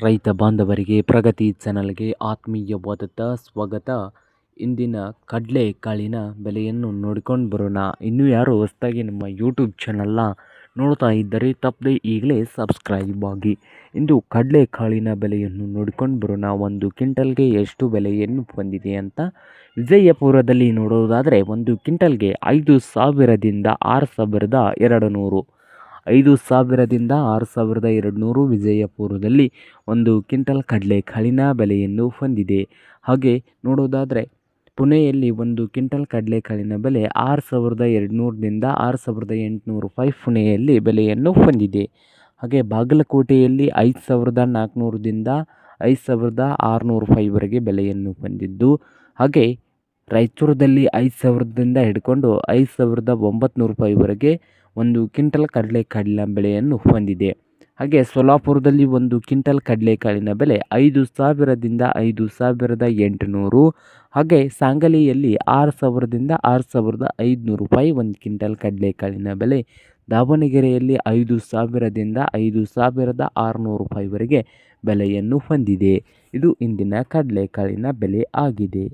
ರೈತ ಬಾಂಧವರಿಗೆ ಪ್ರಗತಿ ಚಾನಲ್ಗೆ ಆತ್ಮೀಯವಾದಂಥ ಸ್ವಾಗತ. ಇಂದಿನ ಕಡಲೆಕಾಳಿನ ಬೆಲೆಯನ್ನು ನೋಡಿಕೊಂಡು ಬರೋಣ. ಇನ್ನೂ ಯಾರು ಹೊಸದಾಗಿ ನಮ್ಮ ಯೂಟ್ಯೂಬ್ ಚಾನಲ್ನ ನೋಡ್ತಾ ಇದ್ದರೆ ತಪ್ಪದೆ ಈಗಲೇ ಸಬ್ಸ್ಕ್ರೈಬ್ ಆಗಿ. ಇಂದು ಕಡಲೆಕಾಳಿನ ಬೆಲೆಯನ್ನು ನೋಡಿಕೊಂಡು ಬರೋಣ. ಒಂದು ಕ್ವಿಂಟಲ್ಗೆ ಎಷ್ಟು ಬೆಲೆಯನ್ನು ಹೊಂದಿದೆ ಅಂತ ವಿಜಯಪುರದಲ್ಲಿ ನೋಡೋದಾದರೆ ಒಂದು ಕ್ವಿಂಟಲ್ಗೆ 5,000ದಿಂದ 6,200, 5,000ದಿಂದ 6,200 ವಿಜಯಪುರದಲ್ಲಿ ಒಂದು ಕ್ವಿಂಟಲ್ ಕಡಲೆಕಾಳಿನ ಬೆಲೆಯನ್ನು ಹೊಂದಿದೆ. ಹಾಗೆ ನೋಡೋದಾದರೆ ಪುಣೆಯಲ್ಲಿ ಒಂದು ಕ್ವಿಂಟಲ್ ಕಡಲೆಕಾಳಿನ ಬೆಲೆ 6,200ದಿಂದ 6,800 ರೂಪಾಯಿ ಪುಣೆಯಲ್ಲಿ ಬೆಲೆಯನ್ನು ಹೊಂದಿದೆ. ಹಾಗೆ ಬಾಗಲಕೋಟೆಯಲ್ಲಿ 5,400ದಿಂದ 5,600 ರೂಪಾಯಿವರೆಗೆ ಬೆಲೆಯನ್ನು ಹೊಂದಿದ್ದು, ಹಾಗೆ ರಾಯಚೂರದಲ್ಲಿ 5,000ದಿಂದ ಹಿಡ್ಕೊಂಡು 5,900 ರೂಪಾಯಿವರೆಗೆ ಒಂದು ಕ್ವಿಂಟಲ್ ಕಡಲೆಕಾಳಿನ ಬೆಲೆಯನ್ನು ಹೊಂದಿದೆ. ಹಾಗೆ ಸೊಲ್ಲಾಪುರದಲ್ಲಿ ಒಂದು ಕ್ವಿಂಟಲ್ ಕಡಲೆಕಾಳಿನ ಬೆಲೆ 5,000ದಿಂದ 5,800, ಹಾಗೆ ಸಾಂಗಲಿಯಲ್ಲಿ 6,000ದಿಂದ 6,500 ರೂಪಾಯಿ ಒಂದು ಕ್ವಿಂಟಲ್ ಕಡಲೆಕಾಳಿನ ಬೆಲೆ. ದಾವಣಗೆರೆಯಲ್ಲಿ 5,000ದಿಂದ 5,600 ರೂಪಾಯಿವರೆಗೆ ಬೆಲೆಯನ್ನು ಹೊಂದಿದೆ. ಇದು ಇಂದಿನ ಕಡಲೆಕಾಳಿನ ಬೆಲೆ ಆಗಿದೆ.